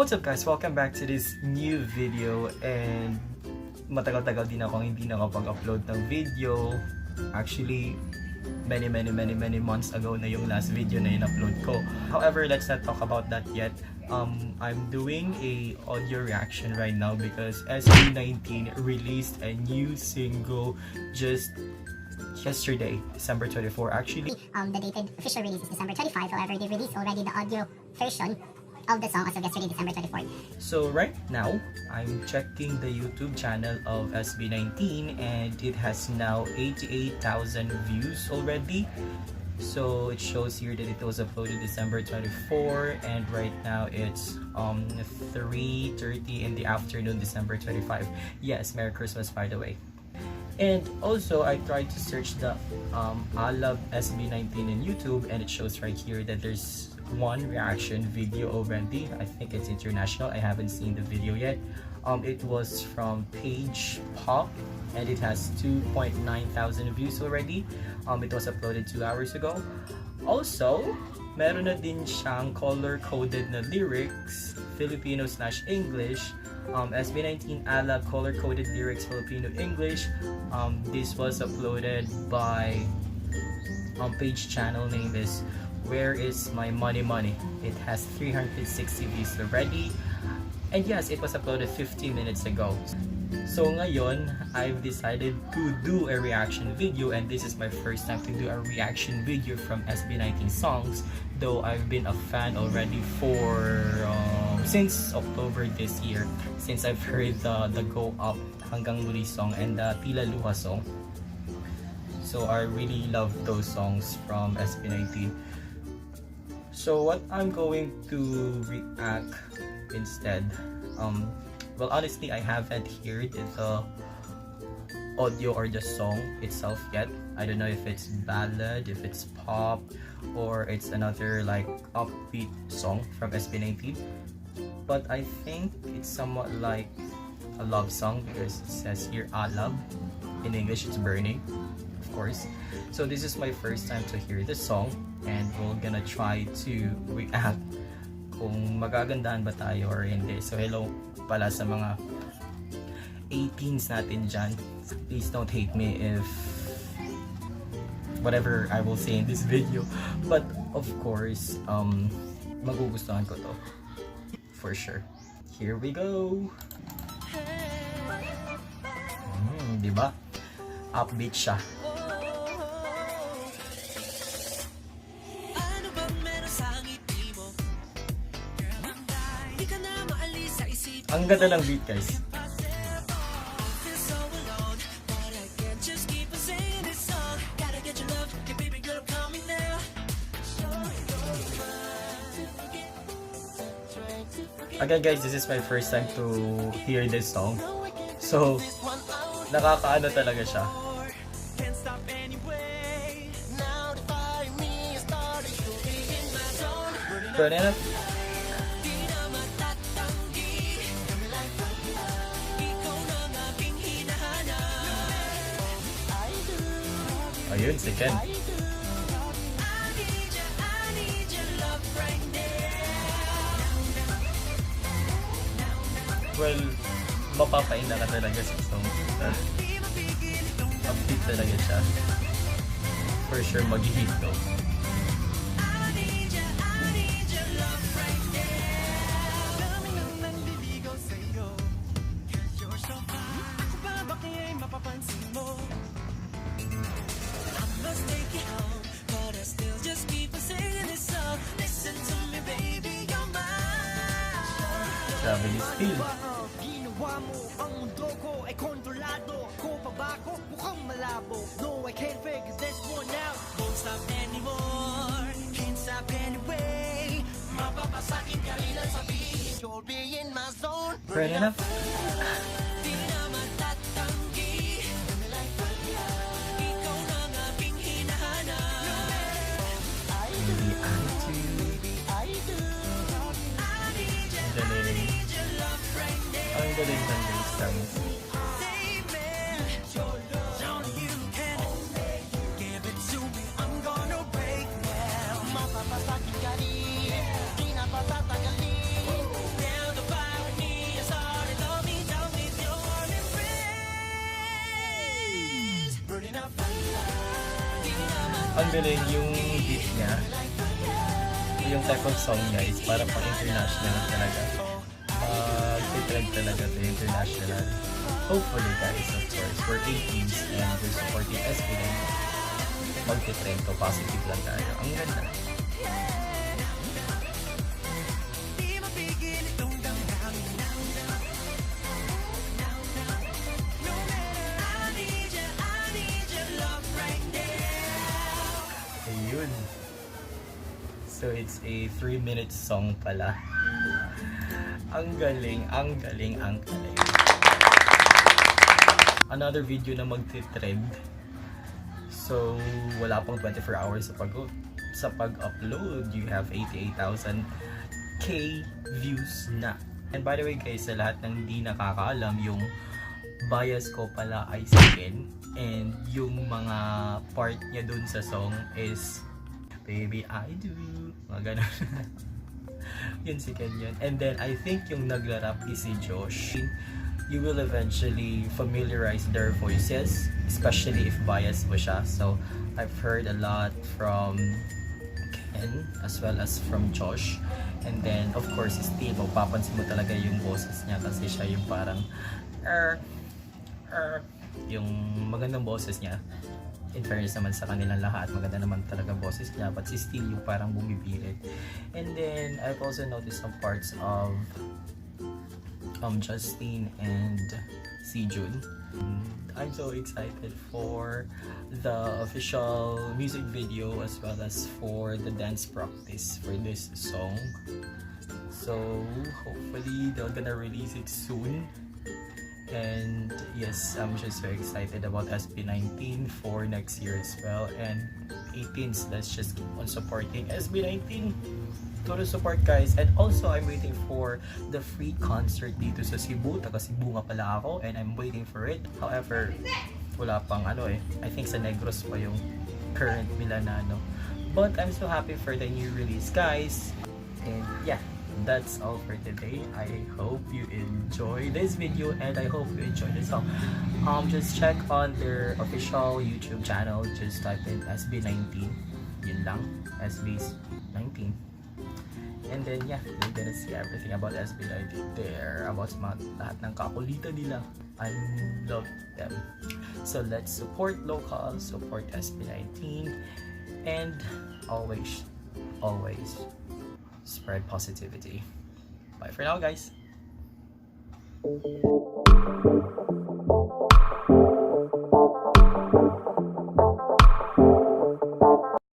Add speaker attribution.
Speaker 1: What's up guys? Welcome back to this new video and matagal-tagal din ako hindi nakapag-upload ng video. Actually, many months ago na yung last video na in-upload ko. However, let's not talk about that yet. I'm doing a audio reaction right now because SB19 released a new single just yesterday, December 24. Actually,
Speaker 2: the dated official release is December 25. However, they released already the audio version of the song as of yesterday, December 24.
Speaker 1: So right now, I'm checking the YouTube channel of SB19 and it has now 88,000 views already. So it shows here that it was uploaded December 24 and right now it's 3:30 in the afternoon, December 25. Yes, Merry Christmas by the way. And also I tried to search the Alab SB19 in YouTube and it shows right here that there's one reaction video already. I think it's international. I haven't seen the video yet. It was from Page Pop and it has 2.9 thousand views already. It was uploaded 2 hours ago. Also, meron na din siyang color-coded na lyrics, Filipino/English. SB19 Alab color-coded lyrics, Filipino-English. This was uploaded by Page channel name is Where Is My Money Money. It has 360 views already. And yes, it was uploaded 50 minutes ago. So ngayon, I've decided to do a reaction video and this is my first time to do a reaction video from SB19 songs. Though I've been a fan already for since October this year, since I've heard the Go Up Hanggang Muli song and the Tila Luha song. So I really love those songs from SB19. So what I'm going to react instead, well honestly I haven't heard the audio or the song itself yet. I don't know if it's ballad, if it's pop, or it's another like upbeat song from SB19. But I think it's somewhat like a love song because it says here Alab. In English it's burning, of course. So this is my first time to hear the song and we're gonna try to react kung magagandahan ba tayo or hindi. So hello pala sa mga 18s natin dyan. Please don't hate me if whatever I will say in this video. But of course, magugustuhan ko to. For sure. Here we go! Diba? Upbeat siya. Ang ganda ng beat guys. Again guys, this is my first time to hear this song. So, nakakaano talaga siya. Turn it up. Ayun, si Ken. Well, mapapaina ka talaga sa song. Upbeat talaga siya. For sure, mag-hit to. Grabe ni Steel.
Speaker 3: Ginawa mo ang mundo ko ay kontrolado. Ko pa ba ko mukhang malabo? No, I can't figure this one out. Won't stop anymore, can't stop anyway. Mapapasakin ka rin ang sabihin. You'll be in my zone.
Speaker 1: Burn it up.
Speaker 3: Di na matatanggi. Ikaw na ang aking hinahanap.
Speaker 1: Maybe I do. Ang galing ng lyrics namin.
Speaker 3: Mapapasakin ka rin, di na patatagalin.
Speaker 1: Ang galing yung beat niya. Yung type of song niya is para pang international talaga. Titrend talaga to international. Hopefully guys, of course, we're 18s and we're supporting SB19. Magtitrend to, positive lang tayo. Ang ganda.
Speaker 3: Di mapigil itong damdamin. No matter, I need your love right now.
Speaker 1: Ayun. So it's a 3-minute song pala. Ang galing, ang galing, ang galing. Another video na magti-trend. So, wala pang 24 hours sa pag-upload. You have 88,000k views na. And by the way guys, sa lahat ng hindi nakakaalam, yung bias ko pala ay si Ken. And yung mga part niya dun sa song is Baby I Do. Mga ganun. Yun si Ken yun. And then I think yung naglarap is si Josh. You will eventually familiarize their voices, especially if bias mo siya. So I've heard a lot from Ken as well as from Josh. And then of course si Steve, mapapansin mo talaga yung boses niya kasi siya yung parang yung magandang boses niya. In fairness naman sa kanilang lahat, maganda naman talaga boses niya, but si Steve yung parang bumibirit. And then I've also noticed some parts of Justin and si Jun. I'm so excited for the official music video as well as for the dance practice for this song. So hopefully they're gonna release it soon. And yes, I'm just very excited about SB19 for next year as well. And 18s, let's just keep on supporting SB19. To support guys. And also I'm waiting for the free concert dito sa Cebu. Taga Cebu nga pala ako and I'm waiting for it. However, wala pang I think sa Negros pa yung current nila na But I'm so happy for the new release guys. And yeah, that's all for today. I hope you enjoy this video and I hope you enjoy the song. Just check on their official YouTube channel. Just type in SB19. Yun lang, SB19. And then yeah, you're gonna see everything about SB19 there, about lahat ng kakulitan nila. I love them. So let's support local, support SB19, and always spread positivity. Bye for now guys.